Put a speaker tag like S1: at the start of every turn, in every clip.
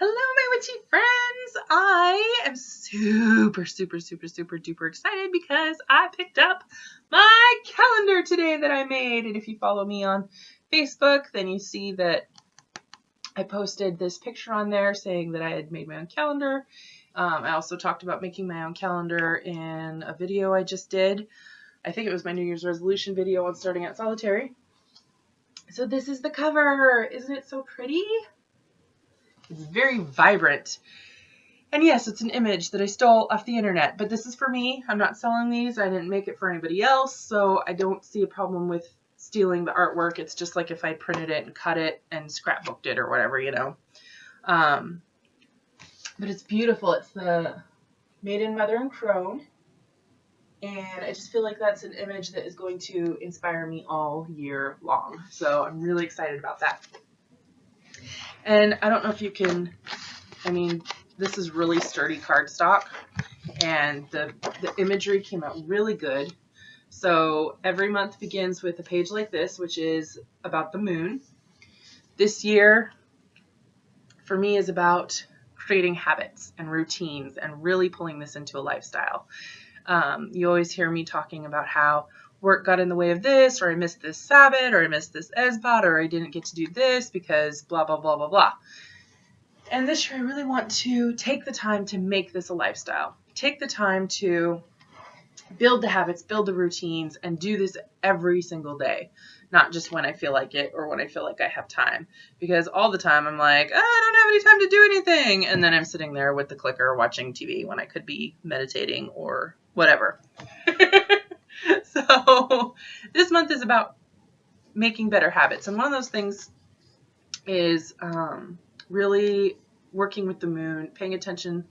S1: Hello, my witchy friends! I am super duper excited because I picked up my calendar today that I made. And if you follow me on Facebook, then you see that I posted this picture on there saying that I had made my own calendar. I also talked about making my own calendar in a video I just did. I think it was my New Year's resolution video on starting out solitary. So this is the cover. Isn't it so pretty? It's very vibrant. And yes, it's an image that I stole off the internet, but this is for me. I'm not selling these. I didn't make it for anybody else, so I don't see a problem with stealing the artwork. It's just like if I printed it and cut it and scrapbooked it or whatever, you know. But it's beautiful. It's the Maiden, Mother, and Crone. And I just feel like that's an image that is going to inspire me all year long. So I'm really excited about that. And I don't know if you can, this is really sturdy cardstock, and the imagery came out really good. So every month begins with a page like this, which is about the moon. This year, for me, is about creating habits and routines and really pulling this into a lifestyle. You always hear me talking about how work got in the way of this, or I missed this Sabbath, or I missed this SBOT, or I didn't get to do this because blah, blah, blah, blah, blah. And this year I really want to take the time to make this a lifestyle. Take the time to build the habits, build the routines, and do this every single day. Not just when I feel like it or when I feel like I have time. Because all the time I'm like, I don't have any time to do anything. And then I'm sitting there with the clicker watching TV when I could be meditating or whatever. So this month is about making better habits. And one of those things is really working with the moon, paying attention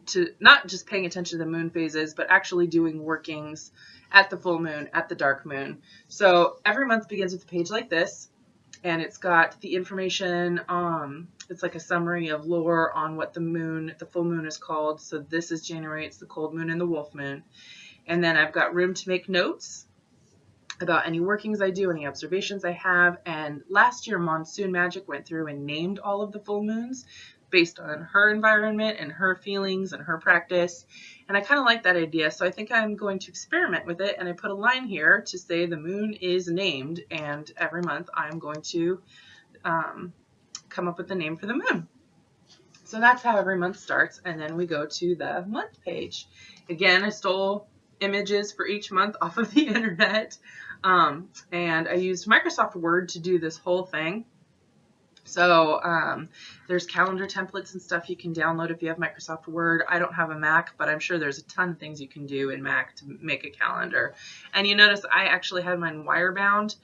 S1: to, not just paying attention to the moon phases, but actually doing workings at the full moon, at the dark moon. So every month begins with a page like this, and it's got the information, it's like a summary of lore on what the full moon is called. So this is January, it's the cold moon and the wolf moon. And then I've got room to make notes about any workings I do, any observations I have. And last year, Monsoon Magic went through and named all of the full moons based on her environment and her feelings and her practice. And I kind of like that idea. So I think I'm going to experiment with it. And I put a line here to say the moon is named. And every month I'm going to come up with a name for the moon. So that's how every month starts. And then we go to the month page. Again, I stole images for each month off of the internet. And I used Microsoft Word to do this whole thing. So there's calendar templates and stuff you can download if you have Microsoft Word. I don't have a Mac, but I'm sure there's a ton of things you can do in Mac to make a calendar. And you notice I actually had mine wire bound.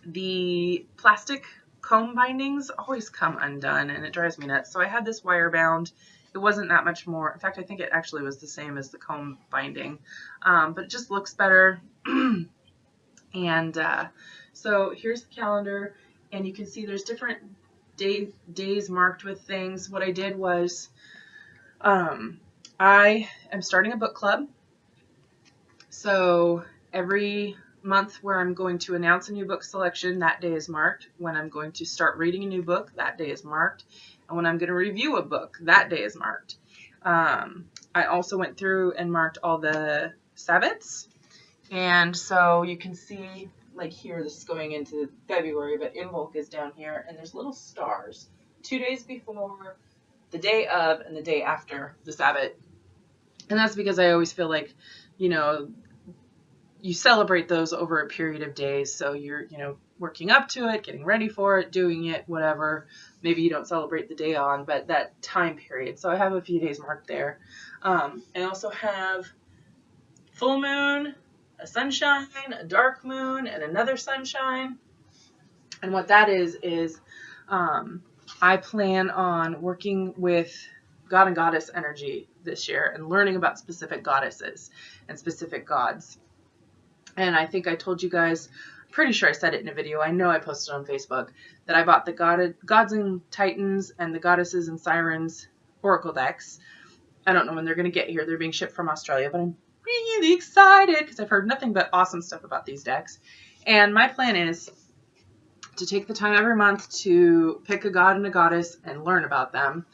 S1: The plastic comb bindings always come undone, and it drives me nuts. So I had this wire bound. It wasn't that much more. In fact, I think it actually was the same as the comb binding, but it just looks better. And so here's the calendar, and you can see there's different days marked with things. What I did was I am starting a book club. So every month where I'm going to announce a new book selection, that day is marked. When I'm going to start reading a new book, that day is marked. And when I'm going to review a book, that day is marked. I also went through and marked all the Sabbats. And so you can see, like here, this is going into February, but Involk is down here, and there's little stars. 2 days before, the day of, and the day after the Sabbat. And that's because I always feel like, you celebrate those over a period of days. So you're, working up to it, getting ready for it, doing it, whatever. Maybe you don't celebrate the day on, but that time period. So I have a few days marked there. I also have full moon, a sunshine, a dark moon, and another sunshine. And what that is I plan on working with God and Goddess energy this year and learning about specific goddesses and specific gods. And I think I told you guys, pretty sure I said it in a video, I know I posted on Facebook, that I bought the Gods and Titans and the Goddesses and Sirens Oracle decks. I don't know when they're going to get here. They're being shipped from Australia, but I'm really excited because I've heard nothing but awesome stuff about these decks. And my plan is to take the time every month to pick a god and a goddess and learn about them.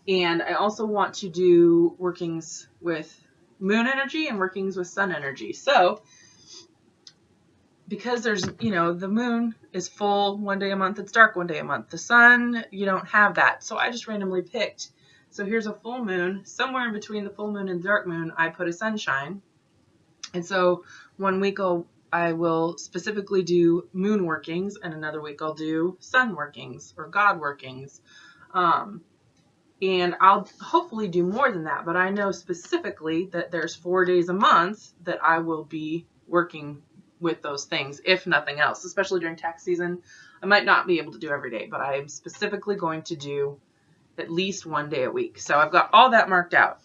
S1: And I also want to do workings with moon energy and workings with sun energy. So because there's, you know, the moon is full one day a month, it's dark one day a month. The sun, you don't have that. So I just randomly picked. So here's a full moon. Somewhere in between the full moon and the dark moon, I put a sunshine. And so one week I will specifically do moon workings, and another week I'll do sun workings or god workings. And I'll hopefully do more than that, but I know specifically that there's 4 days a month that I will be working with those things, if nothing else, especially during tax season. I might not be able to do every day, but I am specifically going to do at least 1 day a week. So I've got all that marked out.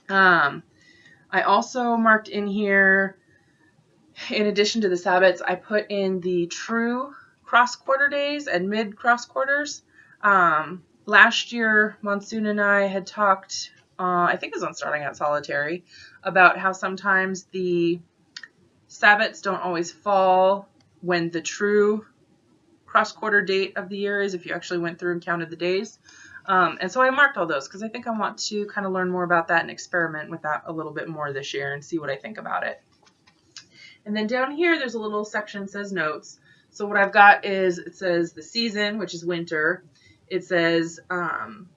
S1: I also marked in here, in addition to the Sabbats, I put in the true cross quarter days and mid cross quarters. Last year, Monsoon and I had talked, I think it was on Starting Out Solitary, about how sometimes the Sabbats don't always fall when the true cross-quarter date of the year is, if you actually went through and counted the days. And so I marked all those because I think I want to kind of learn more about that and experiment with that a little bit more this year and see what I think about it. And then down here, there's a little section that says notes. So what I've got is, it says the season, which is winter. It says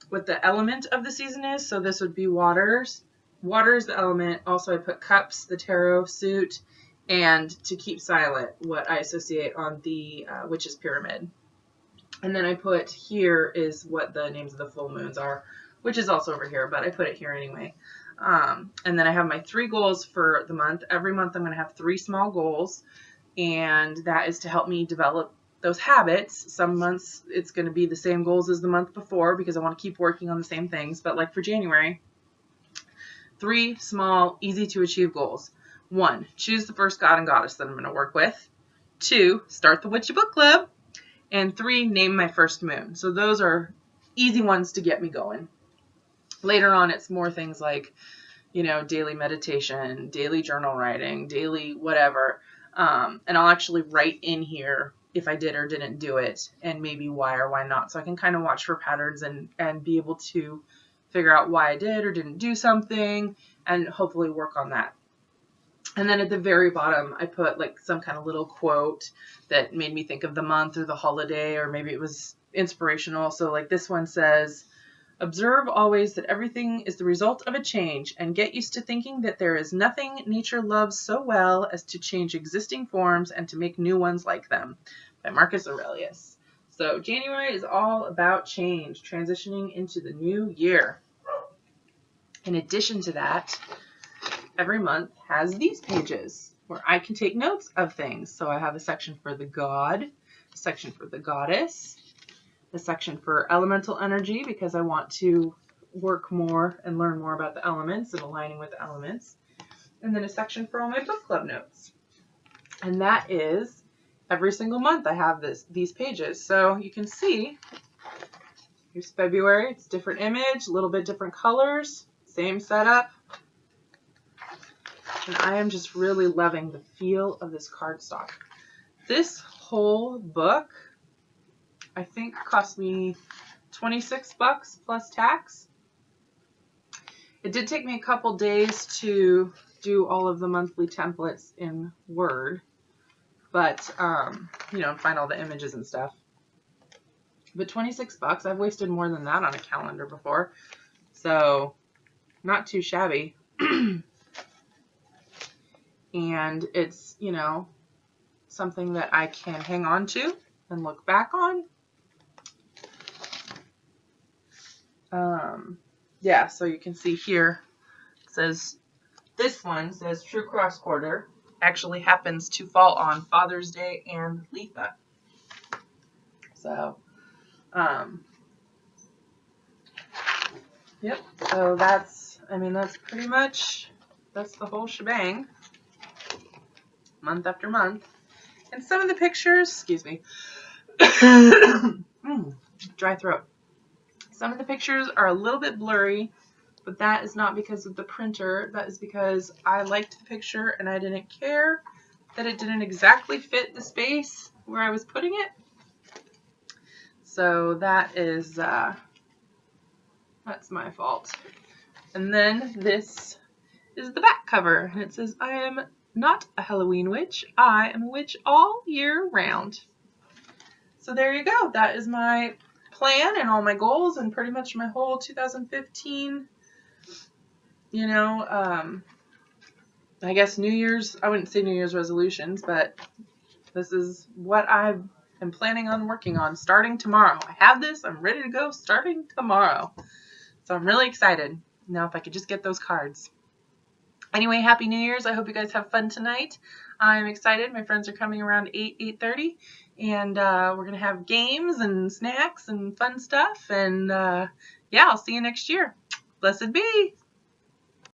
S1: what the element of the season is. So this would be waters. Water is the element. Also, I put cups, the tarot suit, and to keep silent, what I associate on the witch's pyramid. And then I put here is what the names of the full moons are, which is also over here, but I put it here anyway. And then I have my 3 goals for the month. Every month I'm going to have 3 small goals, and that is to help me develop those habits. Some months it's going to be the same goals as the month before because I want to keep working on the same things. But like for January, 3 small, easy to achieve goals. 1, choose the first god and goddess that I'm going to work with. 2, start the Witchy Book Club. And 3, name my first moon. So those are easy ones to get me going. Later on, it's more things like, you know, daily meditation, daily journal writing, daily whatever. And I'll actually write in here if I did or didn't do it and maybe why or why not. So I can kind of watch for patterns and be able to figure out why I did or didn't do something and hopefully work on that. And then at the very bottom, I put like some kind of little quote that made me think of the month or the holiday, or maybe it was inspirational. So like this one says, observe always that everything is the result of a change, and get used to thinking that there is nothing nature loves so well as to change existing forms and to make new ones like them, by Marcus Aurelius. So January is all about change, transitioning into the new year. In addition to that, every month has these pages where I can take notes of things. So I have a section for the god, a section for the goddess, a section for elemental energy because I want to work more and learn more about the elements and aligning with the elements, and then a section for all my book club notes. And that is every single month I have these pages. So you can see here's February. It's a different image, a little bit different colors, same setup. And I am just really loving the feel of this cardstock. This whole book, I think, cost me $26 plus tax. It did take me a couple days to do all of the monthly templates in Word, but, you know, find all the images and stuff. But $26, I've wasted more than that on a calendar before, so not too shabby. And it's, you know, something that I can hang on to and look back on. Yeah, so you can see here, it says, this one says True Cross Quarter actually happens to fall on Father's Day and Letha. So, yep, so that's, I mean, that's pretty much, that's the whole shebang. Month after month. And some of the pictures, excuse me, dry throat. Some of the pictures are a little bit blurry, but that is not because of the printer. That is because I liked the picture and I didn't care that it didn't exactly fit the space where I was putting it. So that is, that's my fault. And then this is the back cover. And it says, I am not a Halloween witch. I am a witch all year round. So there you go. That is my plan and all my goals and pretty much my whole 2015, you know, I guess New Year's, I wouldn't say New Year's resolutions, but this is what I am planning on working on starting tomorrow. I have this. I'm ready to go starting tomorrow. So I'm really excited. Now if I could just get those cards. Anyway, Happy New Year's. I hope you guys have fun tonight. I'm excited. My friends are coming around 8:30, and we're going to have games and snacks and fun stuff. And yeah, I'll see you next year. Blessed be.